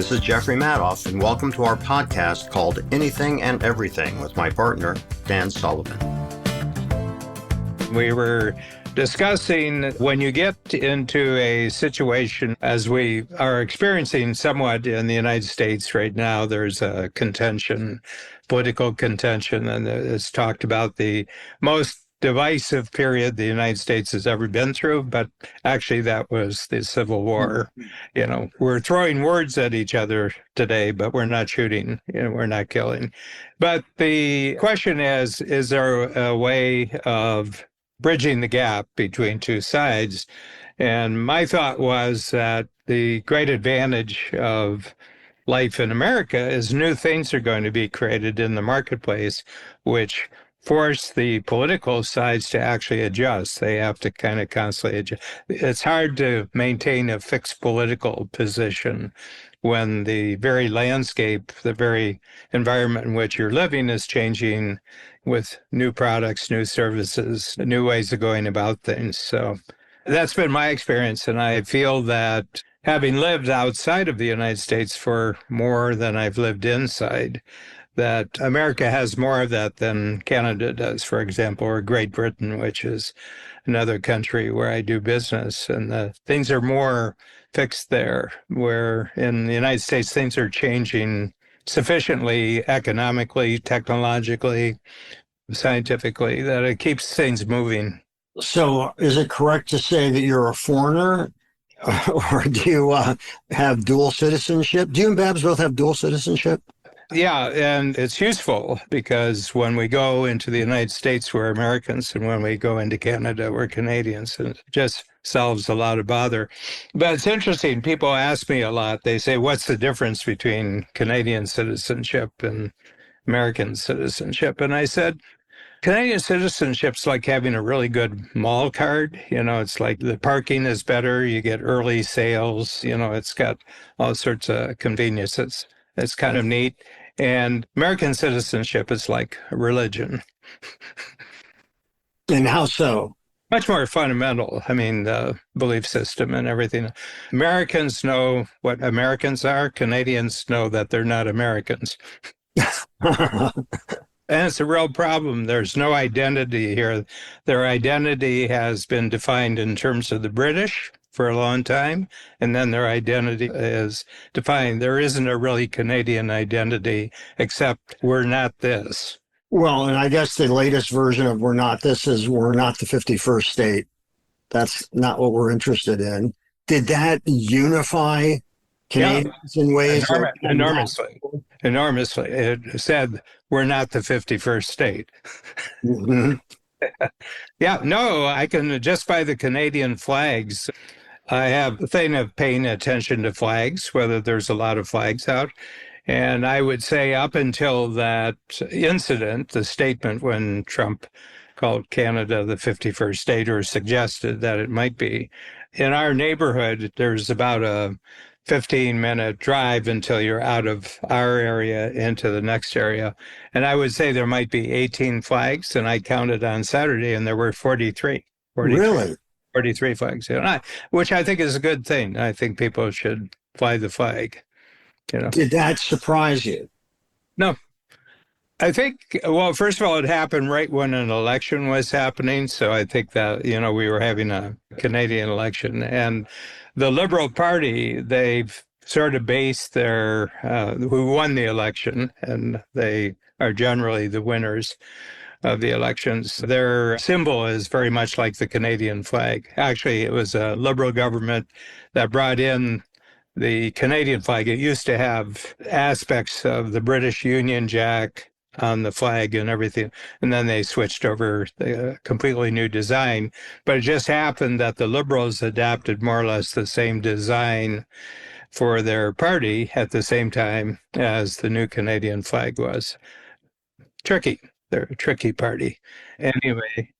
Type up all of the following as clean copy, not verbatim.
This is Jeffrey Madoff, and welcome to our podcast called Anything and Everything with my partner, Dan Sullivan. We were discussing when you get into a situation, as we are experiencing somewhat in the United States right now, there's a contention, political contention, and it's talked about the most divisive period the United States has ever been through, but actually that was the Civil War. You know, we're throwing words at each other today, but we're not shooting, we're not killing. But the question is there a way of bridging the gap between two sides? And my thought was that the great advantage of life in America is new things are going to be created in the marketplace, which force the political sides to actually adjust. They have to kind of constantly adjust. It's hard to maintain a fixed political position when the very landscape, the very environment in which you're living is changing with new products, new services, new ways of going about things. So that's been my experience. And I feel that having lived outside of the United States for more than I've lived inside, that America has more of that than Canada does, for example, or Great Britain, which is another country where I do business. And things are more fixed there, where in the United States, things are changing sufficiently economically, technologically, scientifically, that it keeps things moving. So is it correct to say that you're a foreigner, or do you have dual citizenship? Do you and Babs both have dual citizenship? Yeah, and it's useful because when we go into the United States, we're Americans, and when we go into Canada, we're Canadians, and it just solves a lot of bother. But it's interesting. People ask me a lot. They say, what's the difference between Canadian citizenship and American citizenship? And I said, Canadian citizenship's like having a really good mall card. It's like the parking is better. You get early sales. It's got all sorts of conveniences. It's kind of neat. And American citizenship is like religion. And how so? Much more fundamental. I mean, the belief system and everything. Americans know what Americans are. Canadians know that they're not Americans. And it's a real problem. There's no identity here. Their identity has been defined in terms of the British for a long time, and then their identity is defined. There isn't a really Canadian identity, except we're not this. Well, and I guess the latest version of we're not this is we're not the 51st state. That's not what we're interested in. Did that unify Canadians in ways? Enormously. It said we're not the 51st state. Mm-hmm. Yeah, no, I can, just by the Canadian flags, I have a thing of paying attention to flags, whether there's a lot of flags out. And I would say up until that incident, the statement when Trump called Canada the 51st state, or suggested that it might be, in our neighborhood, there's about a 15-minute drive until you're out of our area into the next area. And I would say there might be 18 flags, and I counted on Saturday, and there were 43. Really? 43 flags, which I think is a good thing. I think people should fly the flag. Did that surprise you? No. I think, well, first of all, it happened right when an election was happening. So I think that, we were having a Canadian election. And the Liberal Party, they've sort of based their, who won the election, and they are generally the winners of the elections. Their symbol is very much like the Canadian flag. Actually, it was a Liberal government that brought in the Canadian flag. It used to have aspects of the British Union Jack on the flag and everything, and then they switched over a completely new design. But it just happened that the Liberals adapted more or less the same design for their party at the same time as the new Canadian flag was. Tricky. They're a tricky party. Anyway,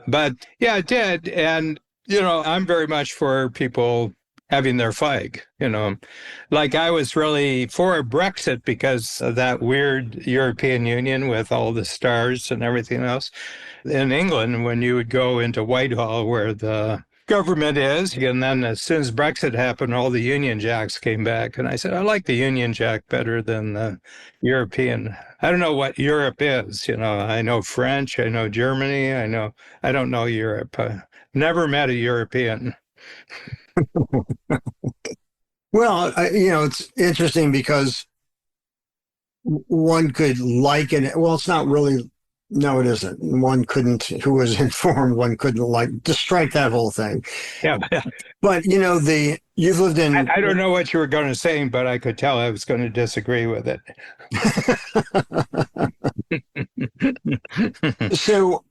but yeah, it did. And, I'm very much for people having their flag, Like I was really for Brexit because of that weird European Union with all the stars and everything else. In England, when you would go into Whitehall where the government is. And then as soon as Brexit happened, all the Union Jacks came back. And I said, I like the Union Jack better than the European. I don't know what Europe is. I know French, I know Germany, I don't know Europe. Never met a European. Well, it's interesting because one could liken it. Well, it's not really. No, it isn't. One couldn't, who was informed, one couldn't just strike that whole thing. Yeah. But, you've lived in. I don't know what you were going to say, but I could tell I was going to disagree with it. So,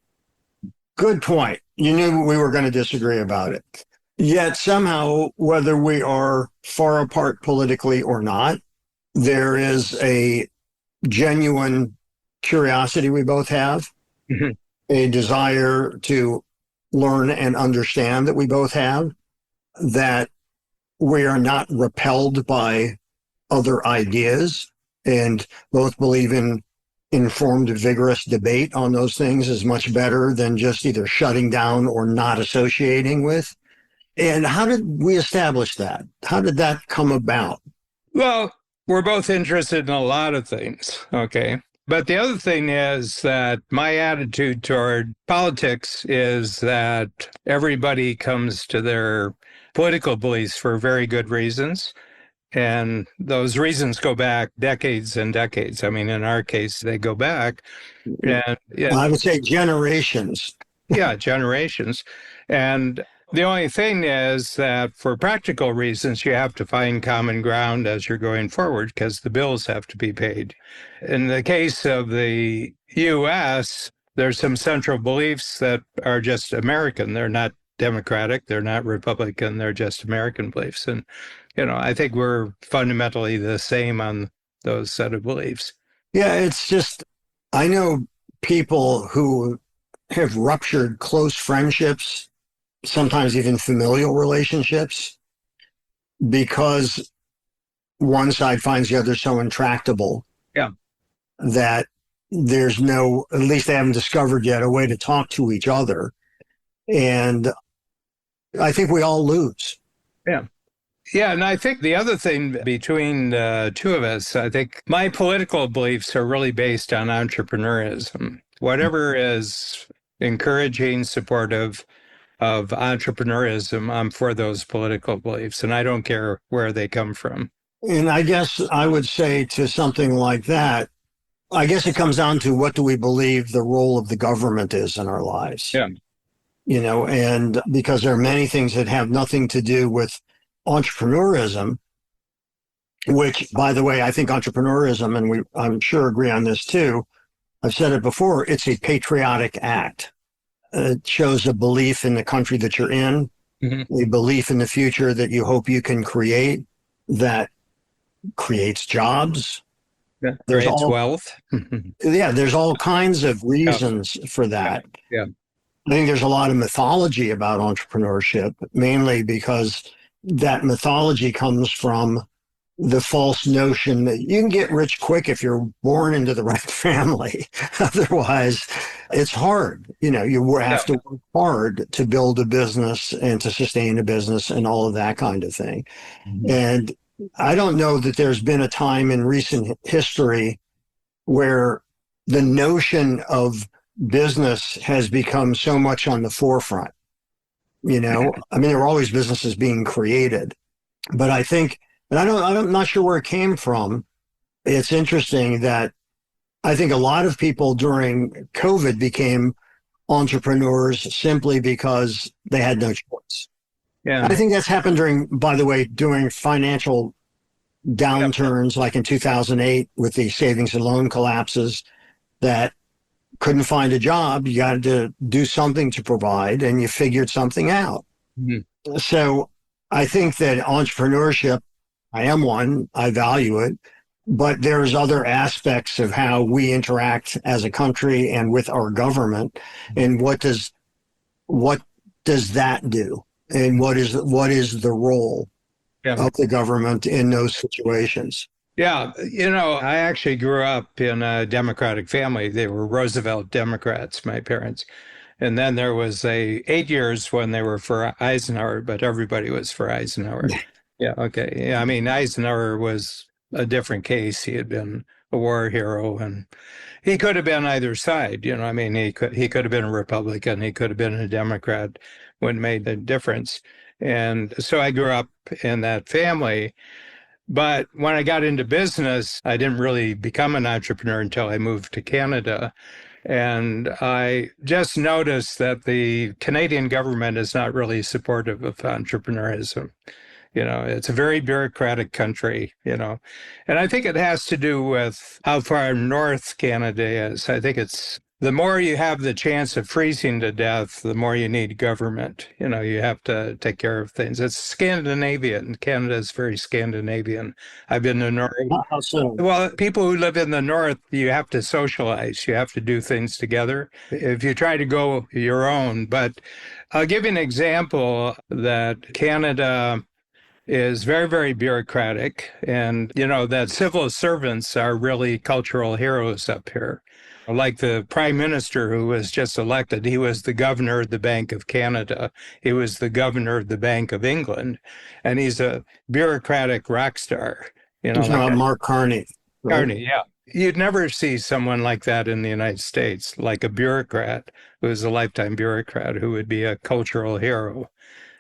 good point. You knew we were going to disagree about it. Yet somehow, whether we are far apart politically or not, there is a genuine curiosity we both have, a desire to learn and understand that we both have, that we are not repelled by other ideas, and both believe in informed, vigorous debate on those things is much better than just either shutting down or not associating with. And how did we establish that? How did that come about? Well, we're both interested in a lot of things, okay? But the other thing is that my attitude toward politics is that everybody comes to their political beliefs for very good reasons. And those reasons go back decades and decades. I mean, in our case, they go back. And I would say generations. Yeah, generations. And the only thing is that for practical reasons, you have to find common ground as you're going forward because the bills have to be paid. In the case of the U.S., there's some central beliefs that are just American. They're not Democratic, they're not Republican, they're just American beliefs. And, I think we're fundamentally the same on those set of beliefs. Yeah, it's just, I know people who have ruptured close friendships, sometimes even familial relationships, because one side finds the other so intractable. Yeah. That there's no, at least they haven't discovered yet, a way to talk to each other. And I think we all lose. Yeah. Yeah, and I think the other thing between the two of us, I think my political beliefs are really based on entrepreneurism. Whatever is encouraging, supportive of entrepreneurism, I'm for those political beliefs, and I don't care where they come from. And I guess I would say to something like that, I guess it comes down to what do we believe the role of the government is in our lives? Yeah. And because there are many things that have nothing to do with entrepreneurism, which, by the way, I think entrepreneurism, and I'm sure agree on this too, I've said it before, it's a patriotic act. It shows a belief in the country that you're in, a belief in the future that you hope you can create, that creates jobs. Yeah, creates wealth. Yeah, there's all kinds of reasons for that. Yeah. I think there's a lot of mythology about entrepreneurship, mainly because that mythology comes from the false notion that you can get rich quick if you're born into the right family. Otherwise, it's hard. You have to work hard to build a business and to sustain a business and all of that kind of thing. And I don't know that there's been a time in recent history where the notion of business has become so much on the forefront. I mean, there were always businesses being created, but I think, and I'm not sure where it came from. It's interesting that I think a lot of people during COVID became entrepreneurs simply because they had no choice. Yeah. I think that's happened during financial downturns, like in 2008 with the savings and loan collapses, that couldn't find a job. You got to do something to provide, and you figured something out. So I think that entrepreneurship, I am one, I value it, but there's other aspects of how we interact as a country and with our government, and what does that do? And what is the role of the government in those situations? Yeah. I actually grew up in a Democratic family. They were Roosevelt Democrats, my parents. And then there was 8 years when they were for Eisenhower, but everybody was for Eisenhower. Yeah, okay. Yeah, I mean, Eisenhower was a different case. He had been a war hero, and he could have been either side. I mean, he could have been a Republican, he could have been a Democrat. Wouldn't made a difference. And so I grew up in that family. But when I got into business, I didn't really become an entrepreneur until I moved to Canada. And I just noticed that the Canadian government is not really supportive of entrepreneurism. It's a very bureaucratic country, and I think it has to do with how far north Canada is. I think it's the more you have the chance of freezing to death, the more you need government. You have to take care of things. It's Scandinavian. Canada is very Scandinavian. I've been to North. How so? Well, people who live in the north, you have to socialize. You have to do things together. If you try to go your own, but I'll give you an example that Canada is very, very bureaucratic, and that civil servants are really cultural heroes up here. Like the prime minister who was just elected, he was the governor of the Bank of Canada. He was the governor of the Bank of England, and he's a bureaucratic rock star. Mark Carney. Right? Carney, yeah. You'd never see someone like that in the United States, like a bureaucrat who is a lifetime bureaucrat who would be a cultural hero.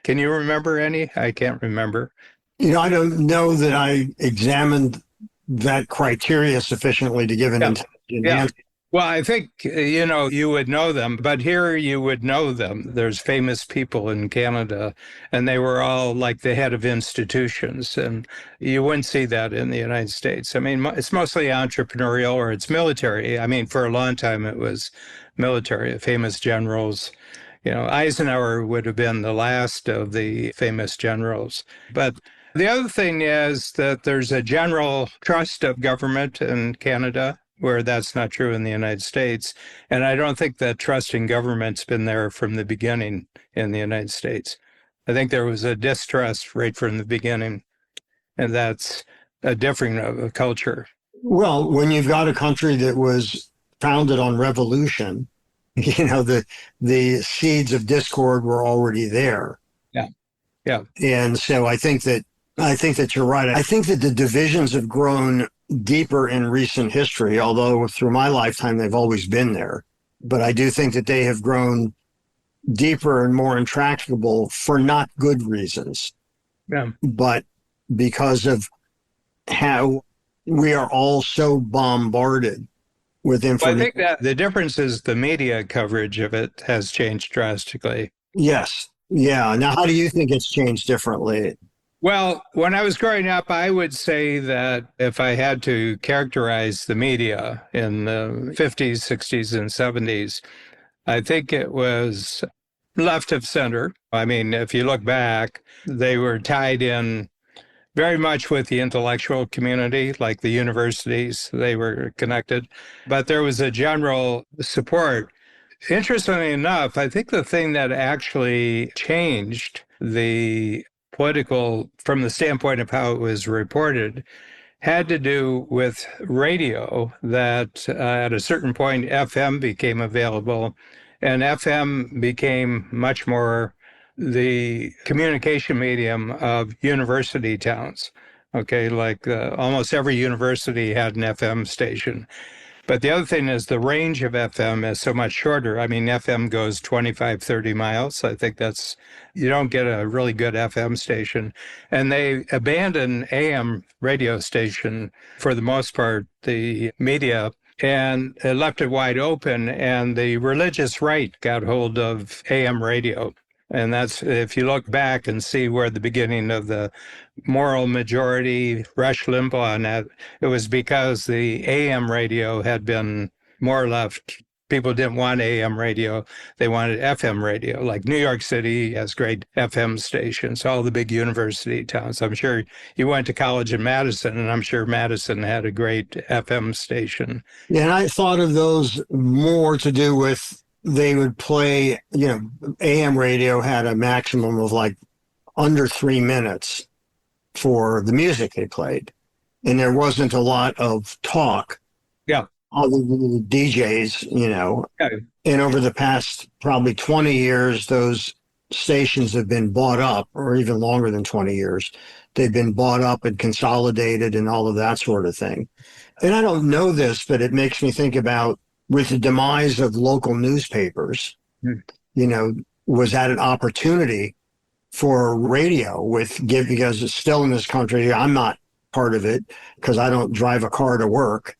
Can you remember any? I can't remember. I don't know that I examined that criteria sufficiently to give an intelligent answer. Well, I think, you would know them, but here you would know them. There's famous people in Canada, and they were all like the head of institutions, and you wouldn't see that in the United States. I mean, it's mostly entrepreneurial or it's military. I mean, for a long time, it was military, famous generals. Eisenhower would have been the last of the famous generals. But the other thing is that there's a general trust of government in Canada, where that's not true in the United States. And I don't think that trust in government's been there from the beginning in the United States. I think there was a distrust right from the beginning, and that's a different culture. Well, when you've got a country that was founded on revolution, the seeds of discord were already there. Yeah. And so I think that you're right. I think that the divisions have grown deeper in recent history, although through my lifetime, they've always been there. But I do think that they have grown deeper and more intractable for not good reasons. Yeah. But because of how we are all so bombarded with information. Well, I think that the difference is the media coverage of it has changed drastically. Yes. Yeah. Now, how do you think it's changed differently? Well, when I was growing up, I would say that if I had to characterize the media in the 50s, 60s, and 70s, I think it was left of center. I mean, if you look back, they were tied in very much with the intellectual community, like the universities, they were connected. But there was a general support. Interestingly enough, I think the thing that actually changed the political, from the standpoint of how it was reported, had to do with radio, that at a certain point, FM became available, and FM became much more the communication medium of university towns. Okay, like almost every university had an FM station. But the other thing is the range of FM is so much shorter. I mean, FM goes 25, 30 miles. I think you don't get a really good FM station. And they abandoned AM radio station for the most part, the media, and it left it wide open. And the religious right got hold of AM radio. And that's, if you look back and see where the beginning of the moral majority, Rush Limbaugh, and that, it was because the AM radio had been more left. People didn't want AM radio. They wanted FM radio. Like New York City has great FM stations, all the big university towns. I'm sure you went to college in Madison, and I'm sure Madison had a great FM station. Yeah, and I thought of those more to do with they would play, AM radio had a maximum of like under 3 minutes for the music they played. And there wasn't a lot of talk. Yeah. all the DJs, Yeah. and over the past probably 20 years, those stations have been bought up, or even longer than 20 years. They've been bought up and consolidated and all of that sort of thing. And I don't know this, but it makes me think about with the demise of local newspapers, Hmm. Was that an opportunity for radio because it's still in this country. I'm not part of it because I don't drive a car to work.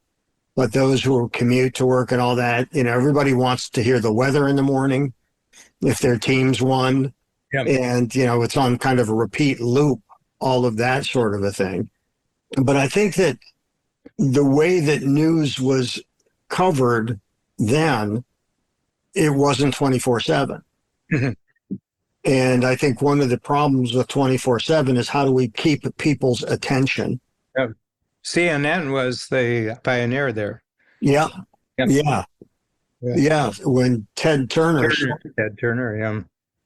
But those who commute to work and all that, everybody wants to hear the weather in the morning if their teams won. Yeah. And, it's on kind of a repeat loop, all of that sort of a thing. But I think that the way that news was covered then, it wasn't 24/7. Mhm. And I think one of the problems with 24/7 is how do we keep people's attention? Yeah. CNN was the pioneer there. Yeah. Yep. Yeah. Yeah. Yeah. When Ted Turner. Ted Turner, yeah.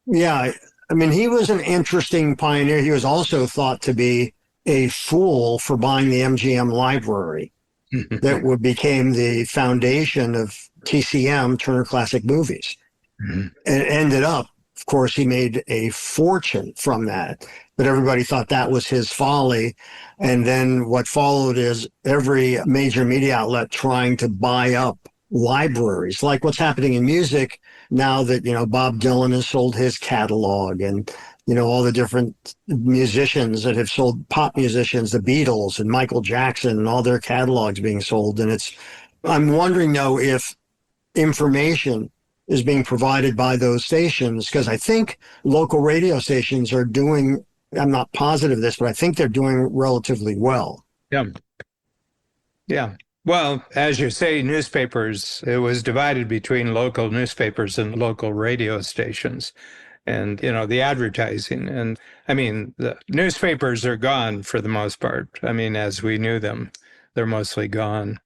Yeah. I mean, he was an interesting pioneer. He was also thought to be a fool for buying the MGM library that became the foundation of TCM, Turner Classic Movies. Mhm. And it ended up, of course, he made a fortune from that, but everybody thought that was his folly. And then what followed is every major media outlet trying to buy up libraries, like what's happening in music now that, Bob Dylan has sold his catalog and, all the different musicians that have sold, pop musicians, the Beatles and Michael Jackson and all their catalogs being sold. And I'm wondering though, if information is being provided by those stations, because I think local radio stations are doing, I'm not positive of this, but I think they're doing relatively well. Yeah. Yeah. Well, as you say, newspapers, it was divided between local newspapers and local radio stations. And, the advertising. And I mean, the newspapers are gone for the most part. I mean, as we knew them, they're mostly gone.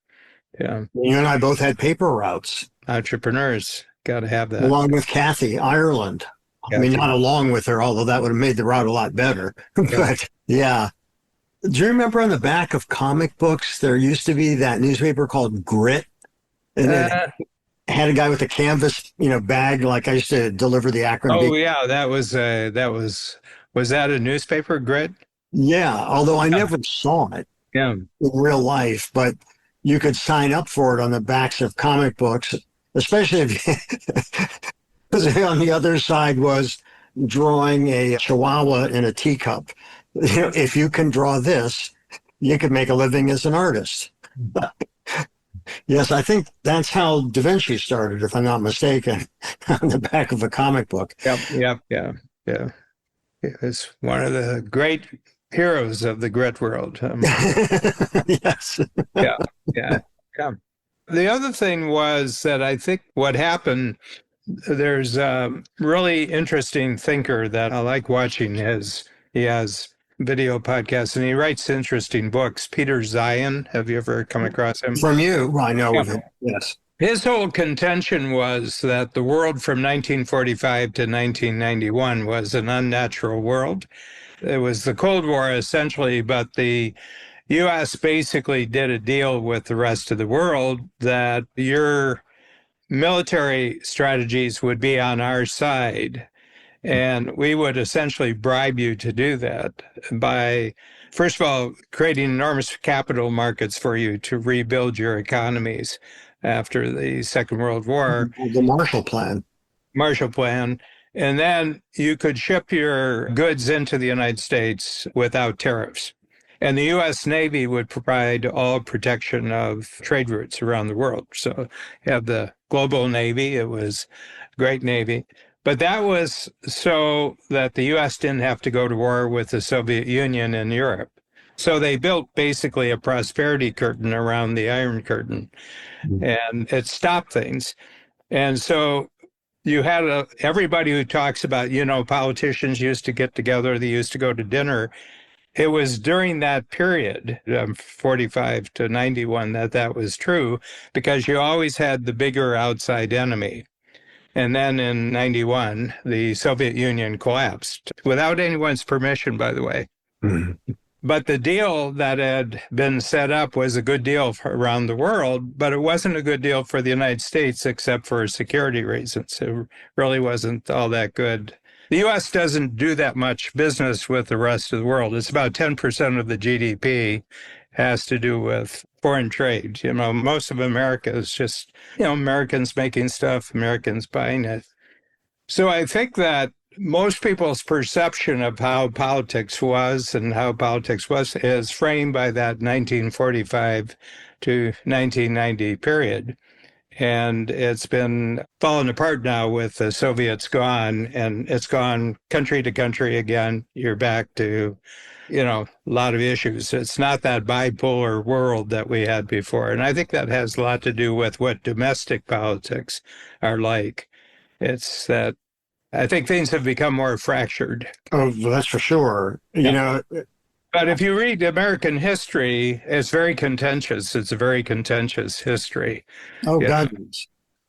Yeah. You and I both had paper routes. Entrepreneurs, got to have that. Along with Kathy, Ireland. I mean, not along with her, although that would have made the route a lot better. But yeah. Do you remember on the back of comic books, there used to be that newspaper called Grit? And it had a guy with a canvas, bag, like I used to deliver the Akron. Oh, yeah. Was that a newspaper, Grit? Yeah. Although I never saw it in real life, but you could sign up for it on the backs of comic books, especially because on the other side was drawing a chihuahua in a teacup. If you can draw this, you could make a living as an artist. Yes, I think that's how Da Vinci started, if I'm not mistaken, on the back of a comic book. Yep. It's one of the great heroes of the Grit world. Yes. Yeah. The other thing was that I think what happened, there's a really interesting thinker that I like watching. He has video podcasts and he writes interesting books. Peter Zion, have you ever come across him? From you, I know of him. Yes. His whole contention was that the world from 1945 to 1991 was an unnatural world. It was the Cold War essentially, but the U.S. basically did a deal with the rest of the world that your military strategies would be on our side. And we would essentially bribe you to do that by, first of all, creating enormous capital markets for you to rebuild your economies after the Second World War. The Marshall Plan. And then you could ship your goods into the United States without tariffs. And the U.S. Navy would provide all protection of trade routes around the world. So you have the global Navy. It was a great Navy. But that was so that the U.S. didn't have to go to war with the Soviet Union and Europe. So they built basically a prosperity curtain around the Iron Curtain, and it stopped things. And so you had everybody who talks about, politicians used to get together, they used to go to dinner. It was during that period, 45 to 91, that was true, because you always had the bigger outside enemy. And then in 91, the Soviet Union collapsed without anyone's permission, by the way. Mm-hmm. But the deal that had been set up was a good deal around the world, but it wasn't a good deal for the United States except for security reasons. It really wasn't all that good. The U.S. doesn't do that much business with the rest of the world. It's about 10% of the GDP has to do with foreign trade. Most of America is just, Americans making stuff, Americans buying it. So I think that most people's perception of how politics was and how politics was is framed by that 1945 to 1990 period. And it's been falling apart now with the Soviets gone, and it's gone country to country again. You're back to, a lot of issues. It's not that bipolar world that we had before. And I think that has a lot to do with what domestic politics are like. It's that I think things have become more fractured. Oh, that's for sure. But if you read American history, it's very contentious. It's a very contentious history. Oh, yeah. God.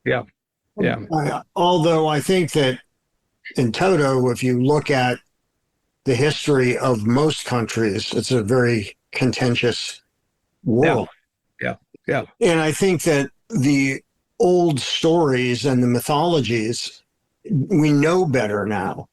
Yeah. Yeah. Although I think that in toto, if you look at the history of most countries, it's a very contentious world. Yeah. Yeah. And I think that the old stories and the mythologies, we know better now.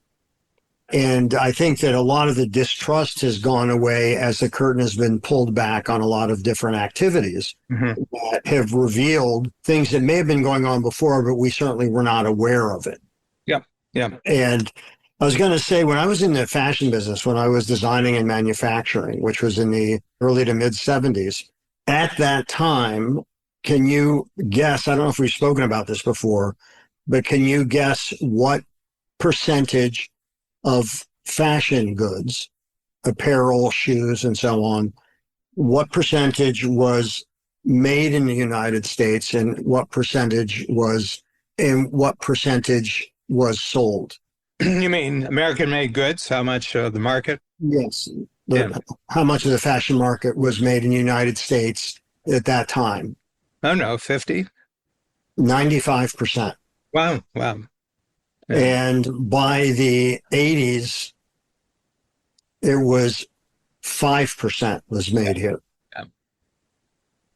And I think that a lot of the distrust has gone away as the curtain has been pulled back on a lot of different activities that have revealed things that may have been going on before, but we certainly were not aware of it. Yeah. Yeah. And I was going to say, when I was in the fashion business, when I was designing and manufacturing, which was in the early to mid 70s, at that time, can you guess, I don't know if we've spoken about this before, but can you guess what percentage of fashion goods, apparel, shoes, and so on, what percentage was made in the United States and what percentage was sold? You mean American-made goods? How much of the market? Yes. How much of the fashion market was made in the United States at that time? Oh, no, 50? 95%. Wow. Yeah. And by the 80s, it was 5% was made here.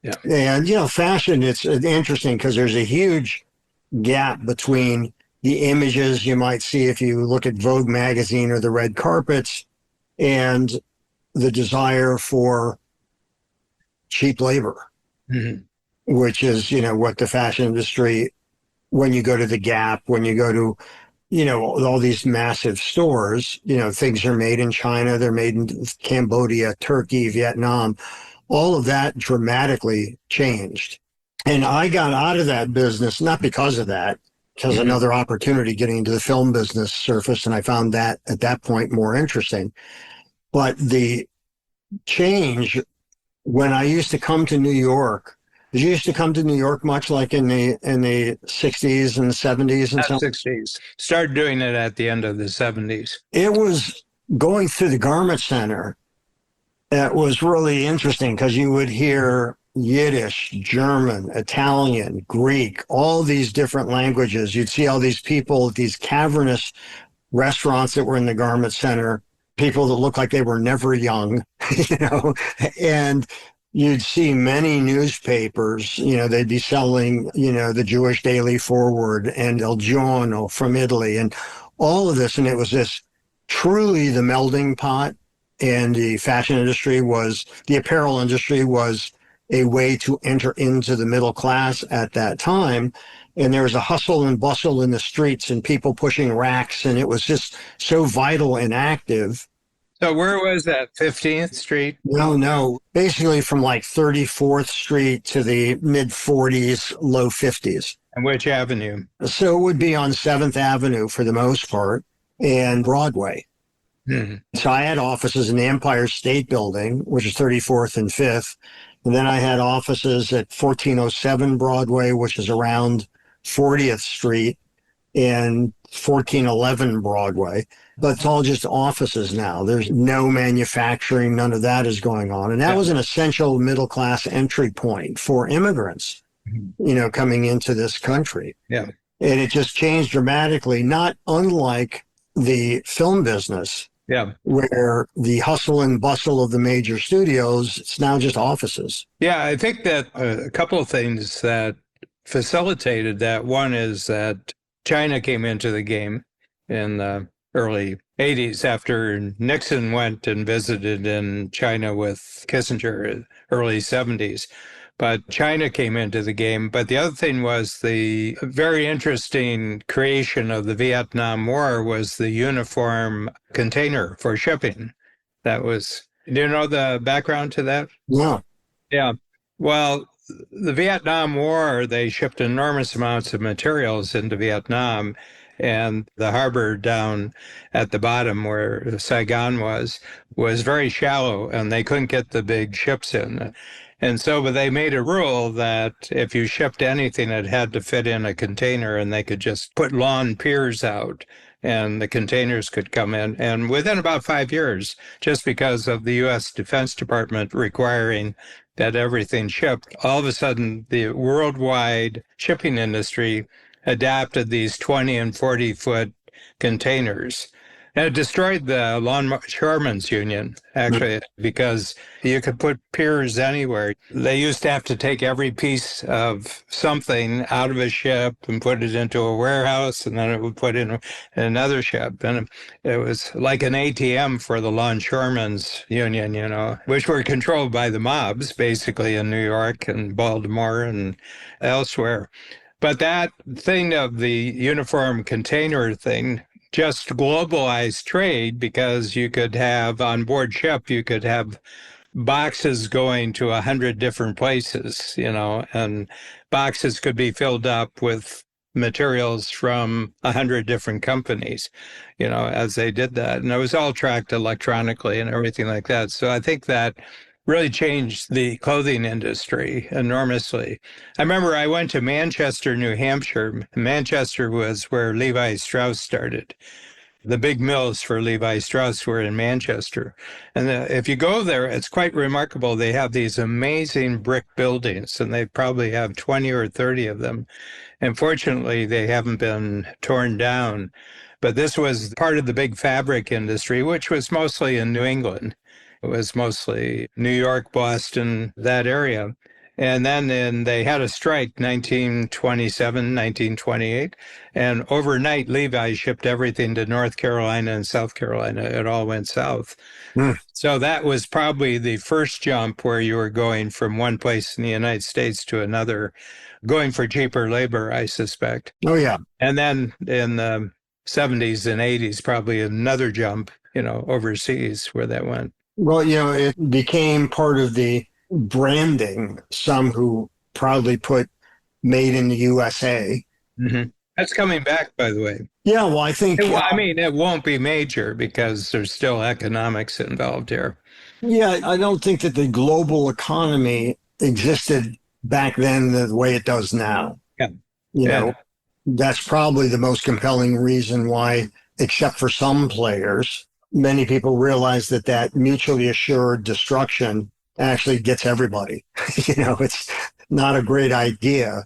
Yeah. And, fashion, it's interesting because there's a huge gap between the images you might see if you look at Vogue magazine or the red carpets and the desire for cheap labor, which is, what the fashion industry, when you go to the Gap, when you go to, all these massive stores, things are made in China, they're made in Cambodia, Turkey, Vietnam, all of that dramatically changed. And I got out of that business, not because of that, because another opportunity getting into the film business surfaced, and I found that at that point more interesting. But the change, when I used to come to New York, did you used to come to New York much, like in the 60s and 70s and so? 60s. Started doing it at the end of the 70s. It was going through the garment center. It was really interesting because you would hear Yiddish, German, Italian, Greek, all these different languages. You'd see all these people at these cavernous restaurants that were in the garment center, people that looked like they were never young, and you'd see many newspapers, they'd be selling, the Jewish Daily Forward and Il Giorno from Italy and all of this. And it was this truly the melding pot. And the fashion industry the apparel industry was a way to enter into the middle class at that time. And there was a hustle and bustle in the streets and people pushing racks. And it was just so vital and active. So where was that? 15th Street? No. Basically from like 34th Street to the mid 40s, low 50s. And which avenue? So it would be on 7th Avenue for the most part and Broadway. So I had offices in the Empire State Building, which is 34th and 5th. And then I had offices at 1407 Broadway, which is around 40th Street, and 1411 Broadway. But it's all just offices now. There's no manufacturing. None of that is going on. And that was an essential middle-class entry point for immigrants, coming into this country. Yeah. And it just changed dramatically, not unlike the film business. Yeah. Where the hustle and bustle of the major studios, it's now just offices. Yeah, I think that a couple of things that facilitated that. One is that China came into the game in the early 80s after Nixon went and visited in China with Kissinger, early 70s. But China came into the game. But the other thing was the very interesting creation of the Vietnam War was the uniform container for shipping. That was, do you know the background to that? Yeah. Yeah. Well, the Vietnam War, they shipped enormous amounts of materials into Vietnam, and the harbor down at the bottom where Saigon was very shallow, and they couldn't get the big ships in. And so but they made a rule that if you shipped anything, it had to fit in a container, and they could just put lawn piers out and the containers could come in. And within about 5 years, just because of the U.S. Defense Department requiring that everything shipped, all of a sudden the worldwide shipping industry adapted these 20 and 40-foot containers. And it destroyed the Longshoremen's Union, actually, because you could put piers anywhere. They used to have to take every piece of something out of a ship and put it into a warehouse, and then it would put in another ship. And it was like an ATM for the Longshoremen's Union, you know, which were controlled by the mobs, basically, in New York and Baltimore and elsewhere. But that thing of the uniform container thing just globalized trade, because you could have on board ship, you could have boxes going to 100 different places, you know, and boxes could be filled up with materials from 100 different companies, you know, as they did that. And it was all tracked electronically and everything like that. So I think that really changed the clothing industry enormously. I remember I went to Manchester, New Hampshire. Manchester was where Levi Strauss started. The big mills for Levi Strauss were in Manchester. And if you go there, it's quite remarkable. They have these amazing brick buildings, and they probably have 20 or 30 of them. And fortunately, they haven't been torn down. But this was part of the big fabric industry, which was mostly in New England. It was mostly New York, Boston, that area. And then they had a strike, 1927, 1928. And overnight, Levi shipped everything to North Carolina and South Carolina. It all went south. So that was probably the first jump where you were going from one place in the United States to another, going for cheaper labor, I suspect. Oh, yeah. And then in the 70s and 80s, probably another jump, you know, overseas where that went. Well, you know, it became part of the branding. Some who proudly put made in the USA. Mm-hmm. That's coming back, by the way. Yeah, well, I think... I mean, it won't be major because there's still economics involved here. Yeah, I don't think that the global economy existed back then the way it does now. Yeah. You know, that's probably the most compelling reason why, except for some players, many people realize that mutually assured destruction actually gets everybody. You know, it's not a great idea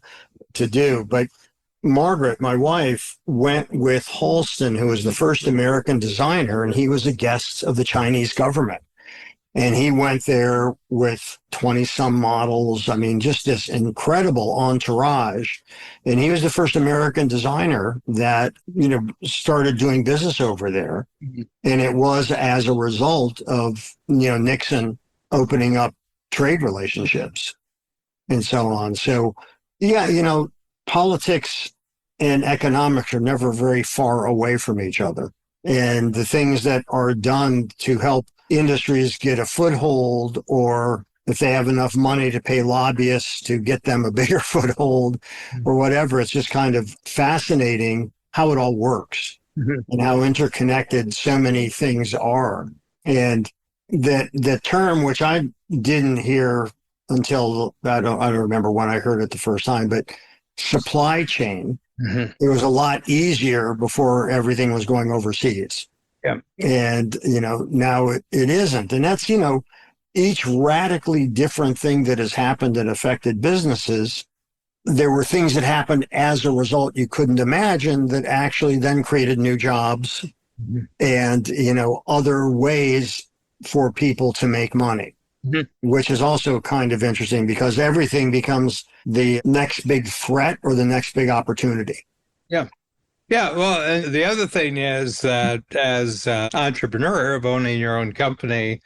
to do. But Margaret, my wife, went with Halston, who was the first American designer, and he was a guest of the Chinese government. And he went there with 20-some models. I mean, just this incredible entourage. And he was the first American designer that, you know, started doing business over there. Mm-hmm. And it was as a result of, you know, Nixon opening up trade relationships and so on. So, yeah, you know, politics and economics are never very far away from each other. And the things that are done to help industries get a foothold, or if they have enough money to pay lobbyists to get them a bigger foothold or whatever, it's just kind of fascinating how it all works and how interconnected so many things are. And that the term, which I didn't hear until I don't remember when I heard it the first time, but supply chain. It was a lot easier before everything was going overseas. Yeah. And, you know, now it isn't. And that's, you know, each radically different thing that has happened that affected businesses, there were things that happened as a result you couldn't imagine that actually then created new jobs and, other ways for people to make money, which is also kind of interesting because everything becomes the next big threat or the next big opportunity. Yeah. Yeah, well, and the other thing is that as an entrepreneur of owning your own company,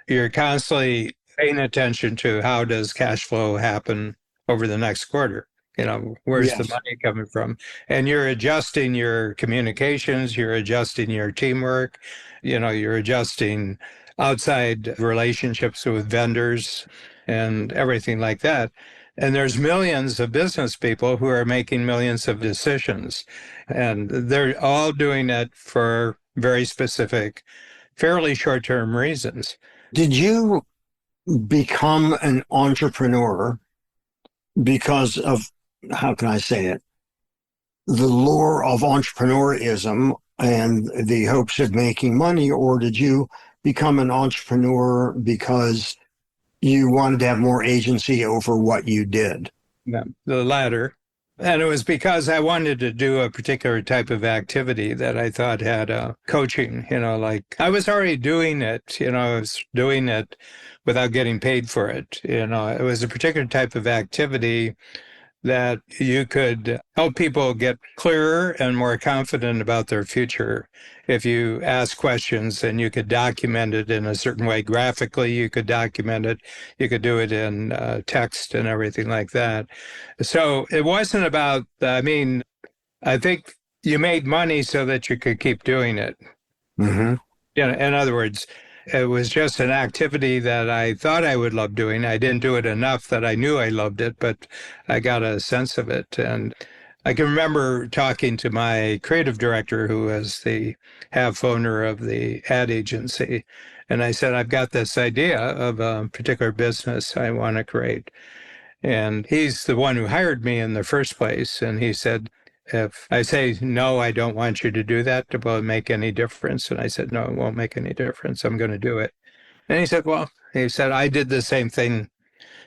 you're constantly paying attention to how does cash flow happen over the next quarter. Where's the Yes. money coming from? And you're adjusting your communications, you're adjusting your teamwork, you're adjusting outside relationships with vendors and everything like that. And there's millions of business people who are making millions of decisions, and they're all doing it for very specific, fairly short-term reasons. Did you become an entrepreneur because of, how can I say it, the lure of entrepreneurism and the hopes of making money, or did you become an entrepreneur because you wanted to have more agency over what you did? Yeah, the latter. And it was because I wanted to do a particular type of activity that I thought had coaching, like I was already doing it, I was doing it without getting paid for it. It was a particular type of activity that you could help people get clearer and more confident about their future. If you ask questions and you could document it in a certain way, graphically, you could document it. You could do it in text and everything like that. So it wasn't about, I think you made money so that you could keep doing it. Mm-hmm. In other words, it was just an activity that I thought I would love doing. I didn't do it enough that I knew I loved it, but I got a sense of it. And I can remember talking to my creative director, who was the half owner of the ad agency. And I said, I've got this idea of a particular business I want to create. And he's the one who hired me in the first place. And he said, if I say, no, I don't want you to do that, will it make any difference? And I said, no, it won't make any difference. I'm going to do it. And he said, I did the same thing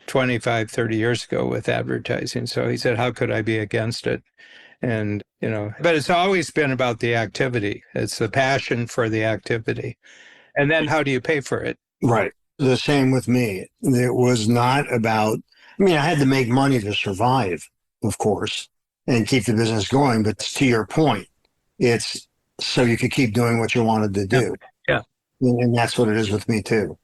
25, 30 years ago with advertising. So he said, how could I be against it? And, but it's always been about the activity. It's the passion for the activity. And then how do you pay for it? Right. The same with me. It was not about, I had to make money to survive, of course, and keep the business going. But to your point, it's so you could keep doing what you wanted to do. Yeah. And that's what it is with me too.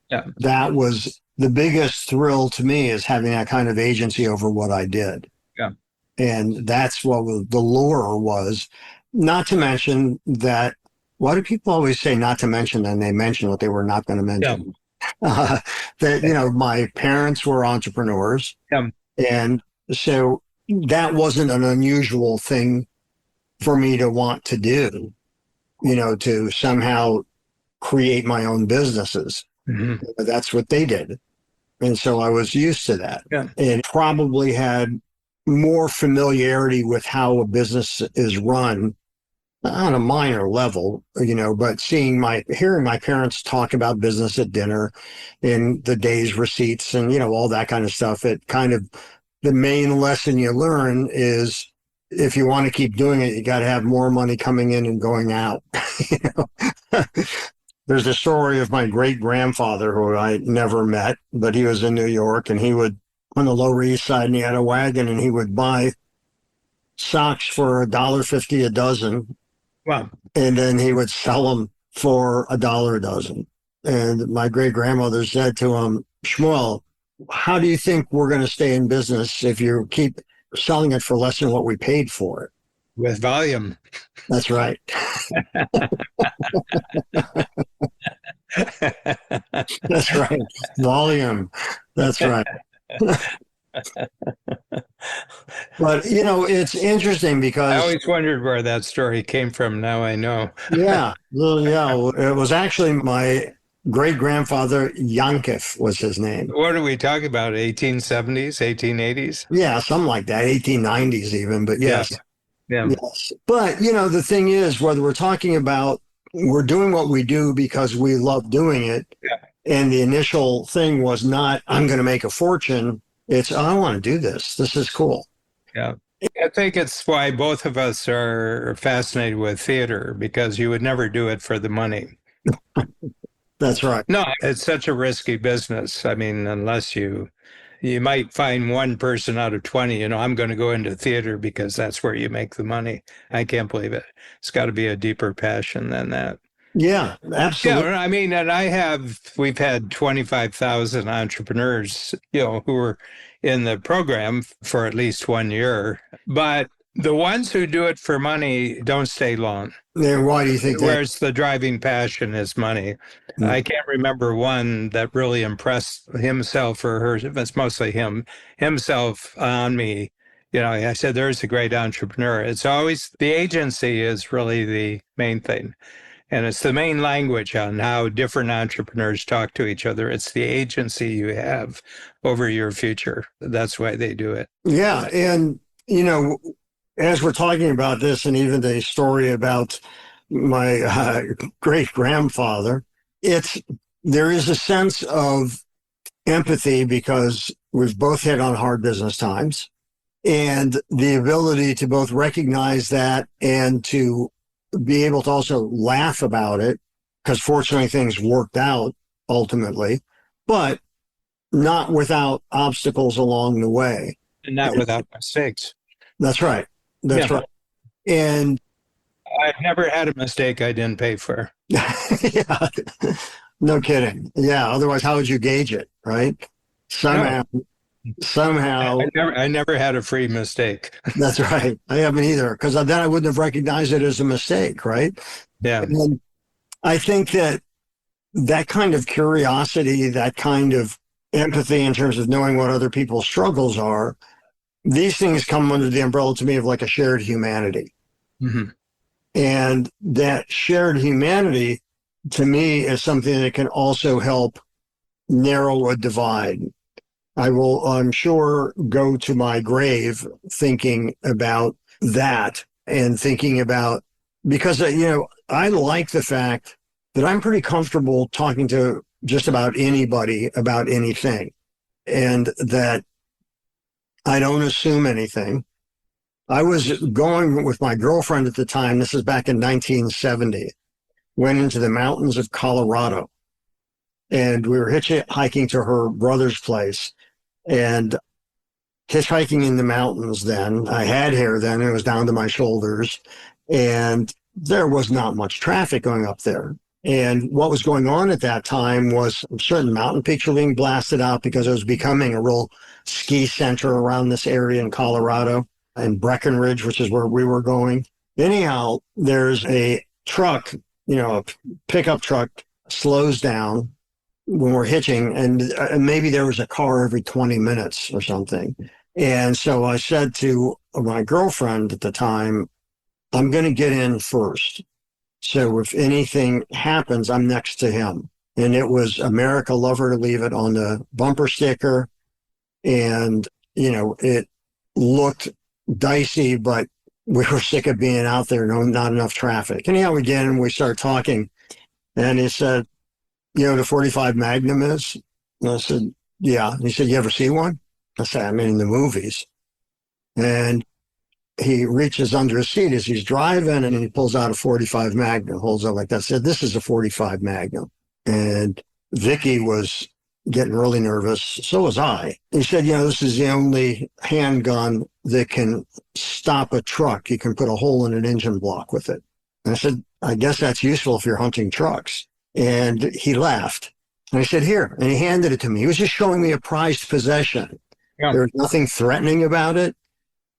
Yeah. That was the biggest thrill to me, is having that kind of agency over what I did. Yeah. And that's what the lure was. Not to mention that, why do people always say not to mention, and they mention what they were not going to mention? Yeah. That, my parents were entrepreneurs. Yeah. And so that wasn't an unusual thing for me to want to do, to somehow create my own businesses. Mm-hmm. That's what they did. And so I was used to that. Yeah. And probably had more familiarity with how a business is run on a minor level, but hearing my parents talk about business at dinner and the day's receipts and, all that kind of stuff, it kind of, the main lesson you learn is, if you want to keep doing it, you got to have more money coming in and going out. There's a story of my great grandfather, who I never met, but he was in New York, and he would, on the Lower East Side, and he had a wagon, and he would buy socks for $1.50 a dozen. Wow. And then he would sell them for $1 a dozen. And my great grandmother said to him, Shmuel, how do you think we're going to stay in business if you keep selling it for less than what we paid for it? With volume. That's right. That's right. Volume. That's right. But, it's interesting because I always wondered where that story came from. Now I know. Yeah. Well, yeah. It was actually my great-grandfather, Yankif was his name. What are we talking about? 1870s, 1880s? Yeah, something like that. 1890s even, but yes. Yeah. Yes. But, the thing is, whether we're talking about, we're doing what we do because we love doing it. Yeah. And the initial thing was not, I'm going to make a fortune. It's, I want to do this. This is cool. Yeah. I think it's why both of us are fascinated with theater, because you would never do it for the money. That's right. No, it's such a risky business. I mean, unless you might find one person out of 20, I'm going to go into theater because that's where you make the money. I can't believe it. It's got to be a deeper passion than that. Yeah, absolutely. Yeah, I mean, and we've had 25,000 entrepreneurs, who were in the program for at least 1 year. But the ones who do it for money don't stay long. And why do you think that? Whereas the driving passion is money. I can't remember one that really impressed himself or her. It's mostly himself on me. I said, there's a great entrepreneur. It's always the agency is really the main thing. And it's the main language on how different entrepreneurs talk to each other. It's the agency you have over your future. That's why they do it. Yeah. And, as we're talking about this, and even the story about my great grandfather, there is a sense of empathy because we've both hit on hard business times, and the ability to both recognize that and to be able to also laugh about it, because fortunately things worked out ultimately, but not without obstacles along the way. And not without mistakes. That's right. That's right. And I've never had a mistake I didn't pay for. yeah, no kidding. Yeah. Otherwise, how would you gauge it? Right. Somehow. I never had a free mistake. That's right. I haven't either, because then I wouldn't have recognized it as a mistake. Right. Yeah. And I think that kind of curiosity, that kind of empathy in terms of knowing what other people's struggles are, these things come under the umbrella to me of like a shared humanity. Mm-hmm. And that shared humanity to me is something that can also help narrow a divide. I will, I'm sure, go to my grave thinking about that and thinking about, because, I like the fact that I'm pretty comfortable talking to just about anybody about anything, and that I don't assume anything. I was going with my girlfriend at the time. This is back in 1970. Went into the mountains of Colorado, and we were hitchhiking to her brother's place, and hitchhiking in the mountains then. I had hair then. It was down to my shoulders, and there was not much traffic going up there. And what was going on at that time was certain mountain peaks were being blasted out because it was becoming a real ski center around this area in Colorado, and Breckenridge, which is where we were going. Anyhow, there's a truck, a pickup truck slows down when we're hitching, and maybe there was a car every 20 minutes or something. And so I said to my girlfriend at the time, I'm going to get in first. So if anything happens, I'm next to him. And it was America, Love Her to Leave It on the bumper sticker. And, it looked dicey, but we were sick of being out there, not enough traffic. Anyhow, we get in and we start talking. And he said, the 45 Magnum is? And I said, yeah. And he said, you ever see one? I said, I mean, in the movies. And he reaches under his seat as he's driving, and he pulls out a 45 Magnum, holds it like that. I said, this is a 45 Magnum. And Vicky was getting really nervous. So was I. He said, this is the only handgun that can stop a truck. You can put a hole in an engine block with it. And I said, I guess that's useful if you're hunting trucks. And he laughed. And I said, here. And he handed it to me. He was just showing me a prized possession. Yeah. There was nothing threatening about it.